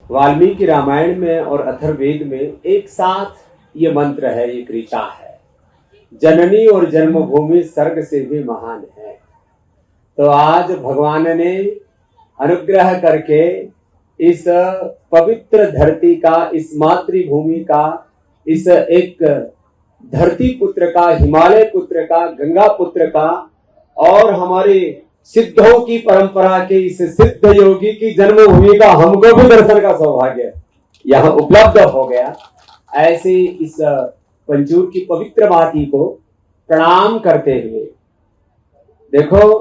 वाल्मीकि रामायण में और अथर्ववेद में एक साथ ये मंत्र है, एक ऋचा है, जननी और जन्मभूमि स्वर्ग से भी महान है। तो आज भगवान ने अनुग्रह करके इस पवित्र धरती का, इस मातृभूमि का, इस एक धरती पुत्र का, हिमालय पुत्र का, गंगा पुत्र का और हमारे सिद्धों की परंपरा के इस सिद्ध योगी की जन्मभूमि का हमको भी दर्शन का सौभाग्य यहाँ उपलब्ध हो गया। ऐसे इस पंचूर की पवित्र माटी को प्रणाम करते हुए देखो,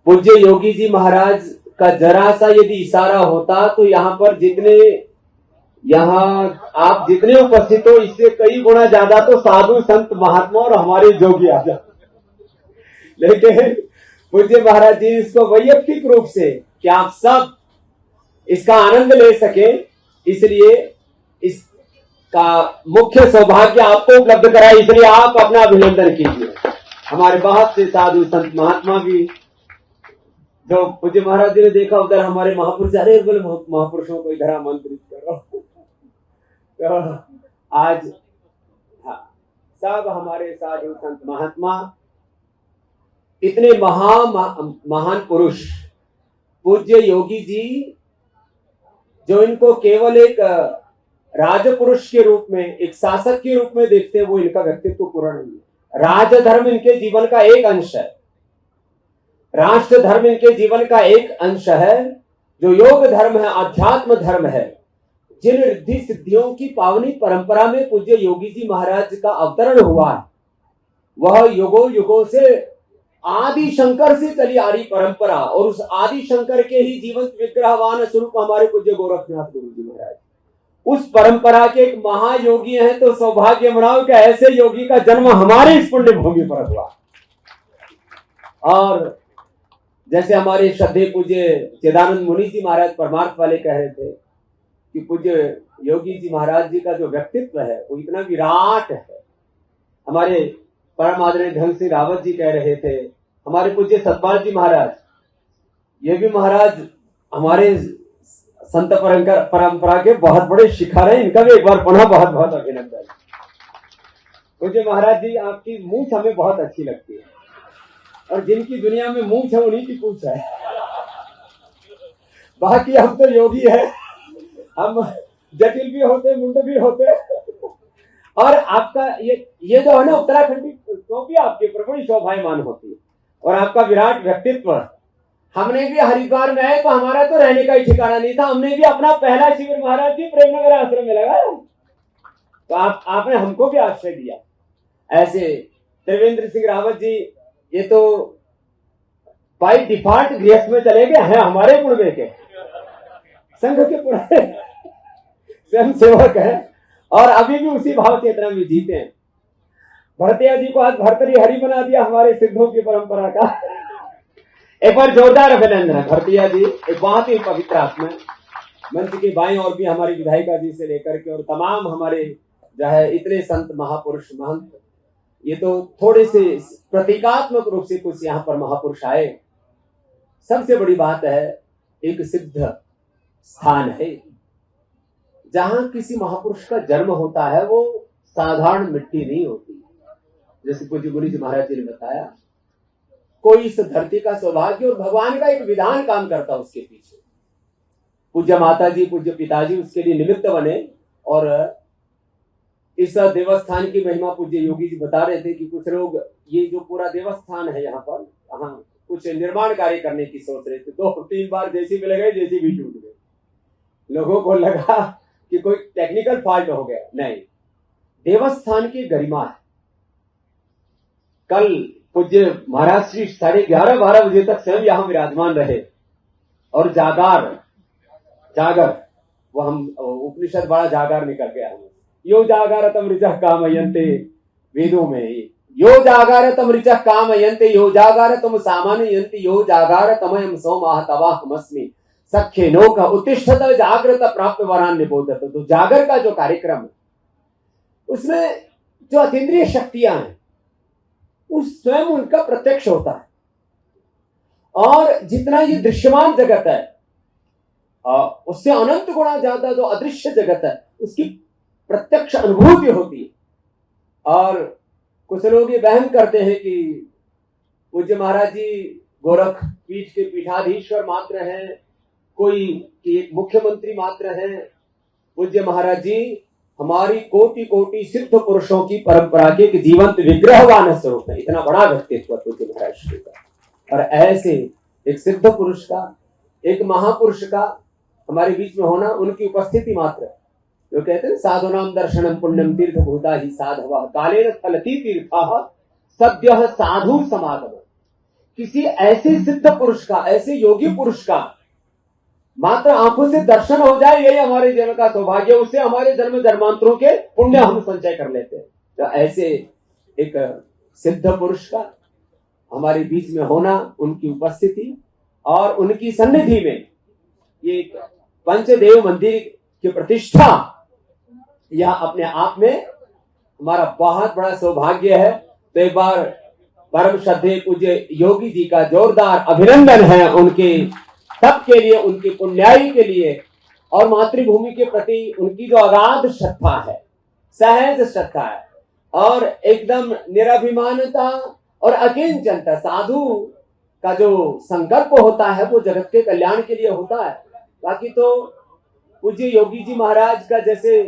पूज्य योगी जी महाराज का जरा सा यदि इशारा होता तो यहाँ पर आप जितने उपस्थित हो इससे कई गुना ज्यादा तो साधु संत महात्मा और हमारे जोगी आ जाते। लेकिन पूज्य महाराज जी इसको वैयक्तिक रूप से कि आप सब इसका आनंद ले सके, इसलिए इसका मुख्य सौभाग्य आपको उपलब्ध कराए, इसलिए आप अपना अभिनंदन कीजिए। हमारे बहुत से साधु संत महात्मा भी, जो पूज्य महाराज जी ने देखा उधर हमारे महापुरुष, अरे बोले महापुरुषों को इधर आमंत्रित करो। तो आज सब हमारे साधु संत महात्मा, इतने महान पुरुष पूज्य योगी जी, जो इनको केवल एक राजपुरुष के रूप में, एक शासक के रूप में देखते हैं, वो इनका व्यक्तित्व पूर्ण नहीं है। राजधर्म इनके जीवन का एक अंश है, राष्ट्र धर्म इनके जीवन का एक अंश है। जो योग धर्म है, अध्यात्म धर्म है, जिन रिद्धि सिद्धियों की पावनी परंपरा में पूज्य योगी जी महाराज का अवतरण हुआ है, वह युगों से आदि शंकर से चली आ रही परंपरा, और उस आदि शंकर के ही जीवंत विग्रहवान स्वरूप हमारे पूज्य गोरखनाथ गुरु जी महाराज, उस परंपरा के एक महायोगी हैं। तो सौभाग्य मनाओ कि ऐसे योगी का जन्म हमारे इस पुण्य भूमि पर हुआ। और जैसे हमारे श्रद्धेय पूज्य चिदानंद मुनि जी महाराज परमार्थ वाले कह रहे थे कि पूज्य योगी जी महाराज जी का जो व्यक्तित्व है वो इतना विराट है। हमारे परम आदरणीय धन सिंह रावत जी कह रहे थे, हमारे पूज्य सतपाल जी महाराज, ये भी महाराज हमारे संत परंपरा के बहुत बड़े शिखर हैं, इनका भी एक बार पुनः बहुत बहुत अभिनंदन। पूज्य महाराज जी, आपकी मूंछ हमें बहुत अच्छी लगती है, और जिनकी दुनिया में मूंछ है उन्हीं की पूछ है, बाकी हम तो योगी है, हम जटिल भी होते, मुंड भी होते। और आपका ये जो है ना उत्तराखंडी टोपी आपके ऊपर बड़ी शोभायमान होती है, और आपका विराट व्यक्तित्व। हमने भी हरिद्वार में आए तो हमारा तो रहने का ही ठिकाना नहीं था, हमने भी अपना पहला शिविर महाराज जी प्रेमनगर आश्रम में लगाया, तो आपने हमको भी आश्रय दिया। ऐसे त्रिवेंद्र सिंह रावत जी, ये तो बाई डिफॉल्ट गृहस्थ में चले गए हैं, हमारे कुल के संघ के पुराने स्वयं सेवक है, और अभी भी उसी भाव चेतना में जीते हैं। भरतिया जी को आज भरतरी हरि बना दिया हमारे सिद्धों की परंपरा का। एक बार जोरदार अभिनंदन भरतिया जी, एक बहुत ही पवित्र आत्मा। मंच के बाएं और भी हमारी विधायिका जी से लेकर के और तमाम हमारे जो है इतने संत महापुरुष महंत, ये तो थोड़े से प्रतीकात्मक रूप से कुछ यहाँ पर महापुरुष आए। सबसे बड़ी बात है, एक सिद्ध स्थान है जहां किसी महापुरुष का जन्म होता है, वो साधारण मिट्टी नहीं होती। जैसे पूज्य गुरु जी महाराज जी ने बताया, कोई इस धरती का सौभाग्य और भगवान का एक विधान काम करता उसके पीछे। पूज्य माता जी, पूज्य पिताजी उसके लिए निमित्त बने, और इस देवस्थान की महिमा पूज्य योगी जी बता रहे थे कि कुछ लोग ये जो पूरा देवस्थान है यहाँ पर, कुछ निर्माण कार्य करने की सोच रहे थे। 2-3 बार जेसीबी लगे, जेसीबी टूट गए। लोगों को लगा कि कोई टेक्निकल फॉल्ट हो गया, नहीं, देवस्थान की गरिमा है। कल पूज्य महाराज श्री 11:30-12 बजे तक स्वयं यहाँ विराजमान रहे, और जागर वो हम उपनिषद बड़ा जागर निकल गया हमें। यो जागारतम ऋचः कामयन्ते, वेदों में यो जागारतम ऋचः कामयन्ते, यो जागारतम सामान्यन्ते, यो जागारतमयं सोमाह तवाहमस्मि सख्ये नोक उत्तिष्ठत जागृत प्राप्त वरान निबोधत। तो जागर का जो कार्यक्रम है, उसमें जो अतीन्द्रिय शक्तियां हैं, उस स्वयं उनका प्रत्यक्ष होता है। और जितना ये दृश्यमान जगत है, उससे अनंत गुणा ज्यादा जो अदृश्य जगत है उसकी प्रत्यक्ष अनुभूति होती है। और कुछ लोग ये वहम करते हैं कि पूज्य महाराज जी गोरख पीठ के पीठाधीश्वर मात्र हैं, कोई एक मुख्यमंत्री मात्र हैं। पूज्य महाराज जी हमारी कोटि कोटि सिद्ध पुरुषों की परंपरा के एक जीवंत विग्रहवान स्वरूप है। इतना बड़ा व्यक्तित्व पूज्य महाराज श्री का, और ऐसे एक सिद्ध पुरुष का, एक महापुरुष का हमारे बीच में होना, उनकी उपस्थिति मात्र, जो कहते हैं साधुनाम दर्शनम पुण्यम तीर्थ भूता ही साधवः कालेन फलति तीर्थः सद्यः साधु समागम। किसी ऐसे सिद्ध पुरुष का, ऐसे योगी पुरुष का मात्र आंखों से दर्शन हो जाए, यही हमारे जन्म का सौभाग्य। उससे हमारे जन्म जन्मांतरों के पुण्य हम संचय कर लेते हैं। तो ऐसे एक सिद्ध पुरुष का हमारे बीच में होना, उनकी उपस्थिति और उनकी सन्निधि में ये पंचदेव मंदिर की प्रतिष्ठा, यह अपने आप में हमारा बहुत बड़ा सौभाग्य है। तो एक बार परम श्रद्धेय पूज्य योगी जी का जोरदार अभिनंदन है उनके तप के लिए, उनकी पुण्याई के लिए, और मातृभूमि के प्रति उनकी जो अगाध श्रद्धा है, सहज श्रद्धा है, और एकदम निराभिमानता और अकिंचनता। साधु का जो संकल्प होता है वो जगत के कल्याण के लिए होता है। बाकी तो पूज्य योगी जी महाराज का जैसे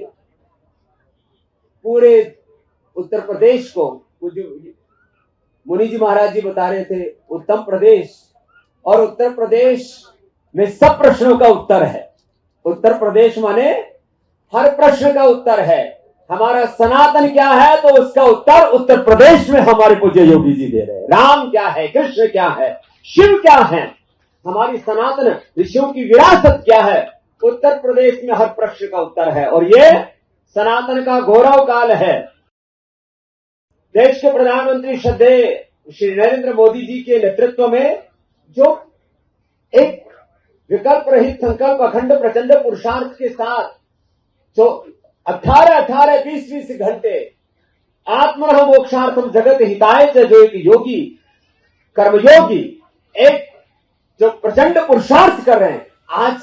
पूरे उत्तर प्रदेश को, पूज्य मुनि जी महाराज जी बता रहे थे, उत्तम प्रदेश, और उत्तर प्रदेश में सब प्रश्नों का उत्तर है। उत्तर प्रदेश माने हर प्रश्न का उत्तर है। हमारा सनातन क्या है तो उसका उत्तर उत्तर प्रदेश में हमारे पूज्य योगी जी दे रहे हैं। राम क्या है, कृष्ण क्या है, शिव क्या है, हमारी सनातन ऋषियों की विरासत क्या है, उत्तर प्रदेश में हर प्रश्न का उत्तर है। और ये सनातन का गौरव काल है। देश के प्रधानमंत्री श्रद्धेय श्री नरेंद्र मोदी जी के नेतृत्व में जो एक विकल्प रहित संकल्प अखंड प्रचंड पुरुषार्थ के साथ जो 18-18, 20-20 घंटे आत्मनः मोक्षार्थम जगत हिताय से जो एक योगी कर्मयोगी एक जो प्रचंड पुरुषार्थ कर रहे हैं, आज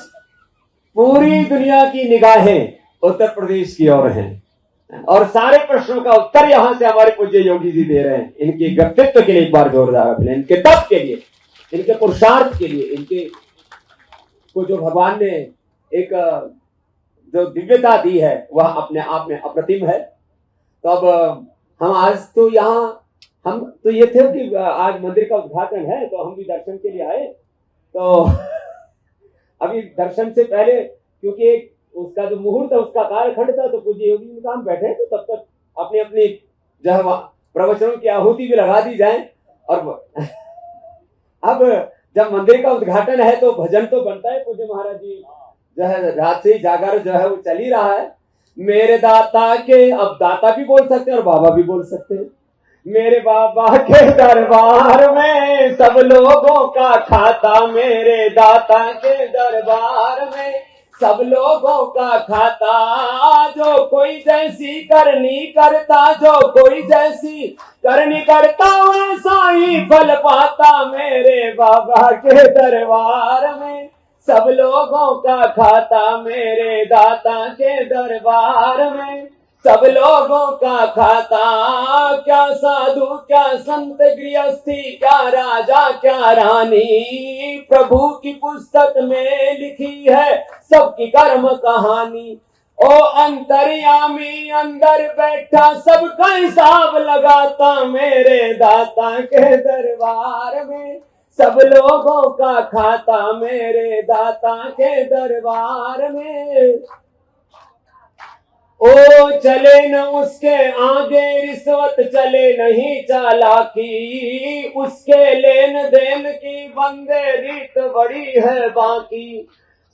पूरी दुनिया की निगाहें उत्तर प्रदेश की ओर हैं और सारे प्रश्नों का उत्तर यहां से हमारे पूज्य योगी जी दे रहे हैं। इनके व्यक्तित्व के लिए एक बार जोरदार अभिनंदन, इनके तप के लिए, इनके पुरुषार्थ के लिए, इनके को जो भगवान ने एक जो दिव्यता दी है वह अपने आप में अप्रतिम है। तो अब हम आज तो यहाँ हम तो ये थे कि आज मंदिर का उद्घाटन है तो हम भी दर्शन के लिए आए। तो अभी दर्शन से पहले क्योंकि एक उसका जो मुहूर्त है उसका कार्यखंड था, तो पूज्य योगी जी काम बैठे तो तब तक अपनी अपनी जो है प्रवचनों की आहुति भी लगा दी जाए। और अब जब मंदिर का उद्घाटन है तो भजन तो बनता है। पूज्य महाराज जी जो है रात से ही जागर जो है वो चल ही रहा है। मेरे दाता के, अब दाता भी बोल सकते हैं और बाबा भी बोल सकते हैं। मेरे बाबा के दरबार में सब लोगों का खाता, मेरे दाता के दरबार में सब लोगों का खाता। जो कोई जैसी करनी करता, जो कोई जैसी करनी करता वैसा ही फल पाता। मेरे बाबा के दरबार में सब लोगों का खाता, मेरे दाता के दरबार में सब लोगों का खाता। क्या साधु क्या संत गृहस्थी, क्या राजा क्या रानी, प्रभु की पुस्तक में लिखी है सबकी कर्म कहानी। ओ अंतर्यामी अंदर बैठा सबका हिसाब लगाता, मेरे दाता के दरबार में सब लोगों का खाता, मेरे दाता के दरबार में। ओ चले न उसके आगे रिश्वत, चले नहीं चालाकी, उसके लेन देन की बंदे रीत बड़ी है बाकी।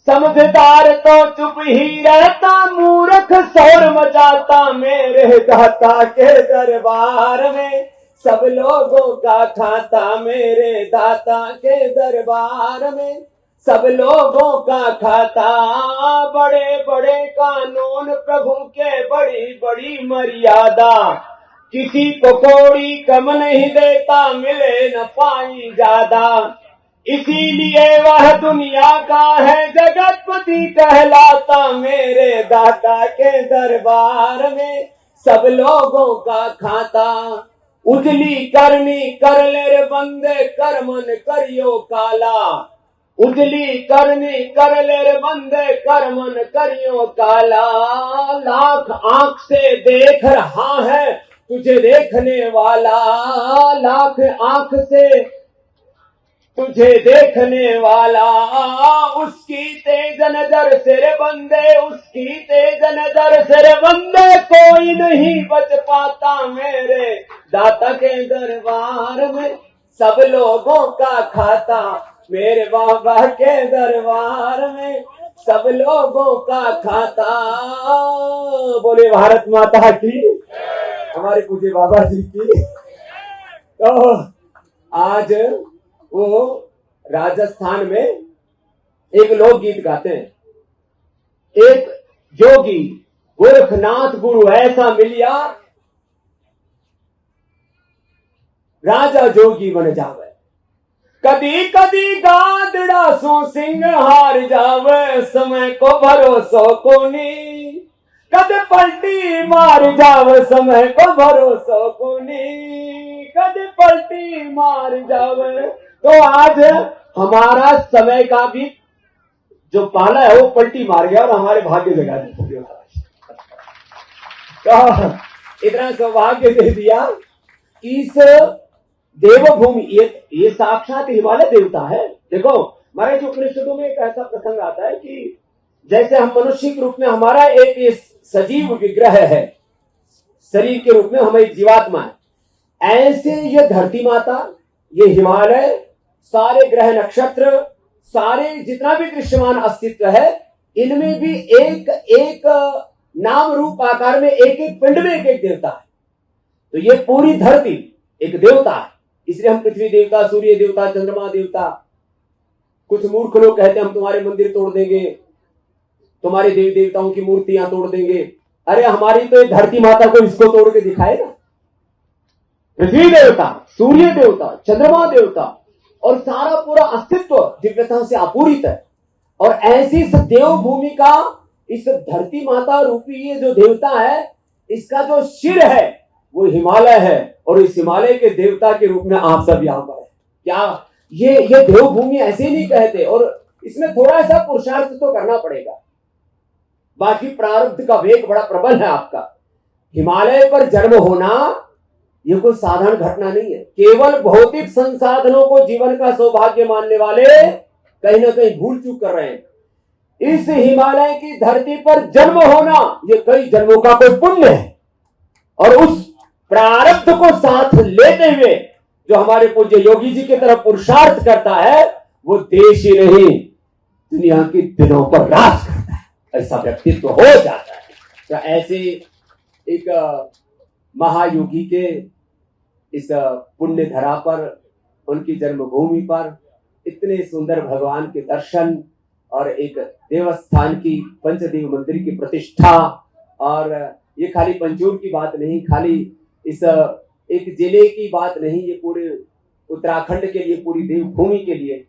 समझदार तो चुप ही रहता, मूर्ख शोर मचाता, मेरे दाता के दरबार में सब लोगों का खाता, मेरे दाता के दरबार में सब लोगों का खाता। बड़े बड़े कानून प्रभु के, बड़ी बड़ी मर्यादा, किसी को कोड़ी कम नहीं देता, मिले न पाई ज्यादा। इसीलिए वह दुनिया का है जगतपति कहलाता, मेरे दाता के दरबार में सब लोगों का खाता। उजली करनी कर ले रे बंदे, कर मन करियो काला। उजली करनी कर ले रे बंदे, कर मन करियो काला। लाख आंख से देख रहा है तुझे देखने वाला, लाख आंख से तुझे देखने वाला। उसकी तेज नजर से रे बंदे, उसकी तेज नजर से रे बंदे, कोई नहीं बच पाता, मेरे दाता के दरबार में सब लोगों का खाता। मेरे बाबा के दरबार में सब लोगों का खाता। बोले भारत माता की, हमारे पूज्य बाबा जी की। तो आज वो राजस्थान में एक लोकगीत गाते हैं। एक जोगी गोरखनाथ गुरु ऐसा मिलिया, राजा जोगी बन जावे। कदी कदी गादड़ा सो सिंह हार जावे, समय को भरोसो कोनी। कद पलटी मार जावे, समय को भरोसो कोनी। कद पलटी मार जावे। तो आज हमारा समय का भी जो पाला है वो पलटी मार गया और हमारे भाग्य जगा दिया। तो इतना सौभाग्य दे दिया। इस देवभूमि, ये साक्षात हिमालय देवता है। देखो हमारे जो उपनिषदों में एक ऐसा प्रसंग आता है कि जैसे हम मनुष्य के रूप में हमारा एक सजीव विग्रह है, शरीर के रूप में हम एक जीवात्मा है, ऐसे ये धरती माता, ये हिमालय, सारे ग्रह नक्षत्र, सारे जितना भी दृश्यमान अस्तित्व है, इनमें भी एक एक नाम रूप आकार में एक एक पिंड में एक एक देवता है। तो ये पूरी धरती एक देवता है। इसलिए हम पृथ्वी देवता, सूर्य देवता, चंद्रमा देवता, कुछ मूर्ख लोग कहते हैं हम तुम्हारे मंदिर तोड़ देंगे, तुम्हारे देवी देवताओं की मूर्तियां तोड़ देंगे। अरे हमारी तो एक धरती माता को इसको तोड़ के दिखाए ना। पृथ्वी देवता, सूर्य देवता, चंद्रमा देवता और सारा पूरा अस्तित्व दिव्यता से आपूरित है। और ऐसी इस देवभूमि का, इस धरती माता रूपी ये जो देवता है, इसका जो शिर है वो हिमालय है। और इस हिमालय के देवता के रूप में आप सब यहाँ पर है। क्या ये देवभूमि ऐसे नहीं कहते। और इसमें थोड़ा सा पुरुषार्थ तो करना पड़ेगा, बाकी प्रारब्ध का वेग बड़ा प्रबल है आपका। हिमालय पर जन्म होना ये कोई साधारण घटना नहीं है। केवल भौतिक संसाधनों को जीवन का सौभाग्य मानने वाले कहीं ना कहीं भूल चूक कर रहे हैं। इस हिमालय की धरती पर जन्म होना ये कई जन्मों का कोई पुण्य है। और उस प्रारब्ध को साथ लेते हुए जो हमारे पूज्य योगी जी की तरफ पुरुषार्थ करता है, वो देश ही नहीं दुनिया के दिनों पर राज करता है, ऐसा व्यक्तित्व हो जाता है। तो ऐसे एक महायोगी के इस पुण्य धरा पर, उनकी जन्मभूमि पर इतने सुंदर भगवान के दर्शन और एक देवस्थान की, पंचदेव मंदिर की प्रतिष्ठा। और ये खाली पंचूर की बात नहीं, खाली इस एक जिले की बात नहीं, ये पूरे उत्तराखंड के लिए, पूरी देवभूमि के लिए।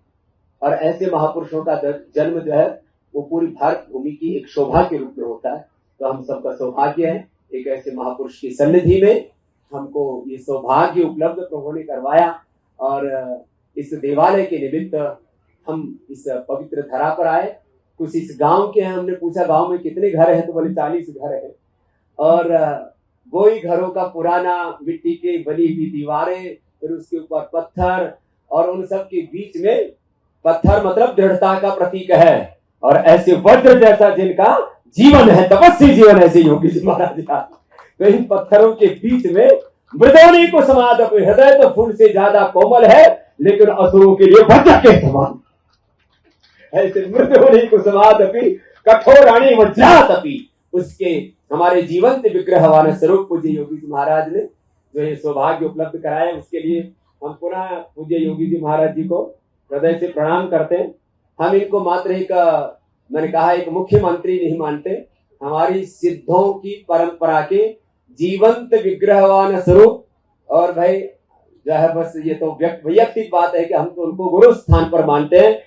और ऐसे महापुरुषों का जन्म जो है वो पूरी भारत भूमि की एक शोभा के रूप में होता है। तो हम सबका सौभाग्य है एक ऐसे महापुरुष की सन्निधि में हमको ये सौभाग्य उपलब्ध प्रभु ने करवाया। और इस देवालय के निमित्त हम इस पवित्र धरा पर आए। कुछ इस गांव के हैं, हमने पूछा गांव में कितने घर हैं, तो बोले 40 घर हैं। और वही घरों का पुराना मिट्टी के बनी हुई दीवारें, फिर उसके ऊपर पत्थर, और उन सब के बीच में पत्थर मतलब दृढ़ता का प्रतीक है। और ऐसे वज्र जैसा जिनका जीवन है, तपस्वी जीवन, ऐसे योगी जी महाराज का। तो इन पत्थरों के बीच में मृदोनी को समाद, हृदय तो फूल से ज्यादा कोमल है, लेकिन असुरों के लिए वज्र के समान। ऐसे मृदोनी को समाद अपनी कठोराणी वज्रातपि, उसके हमारे जीवंत विग्रहवान स्वरूप पूज्य योगी जी महाराज ने जो ये सौभाग्य उपलब्ध कराया, उसके लिए हम पुनः पूज्य योगी जी महाराज जी को हृदय से प्रणाम करते हैं। हम इनको मात्र एक, मैंने कहा, एक मुख्यमंत्री नहीं मानते, हमारी सिद्धों की परंपरा के जीवंत विग्रहवान स्वरूप। और भाई जो है बस ये तो वैयक्तिक बात है कि हम तो उनको गुरु स्थान पर मानते हैं।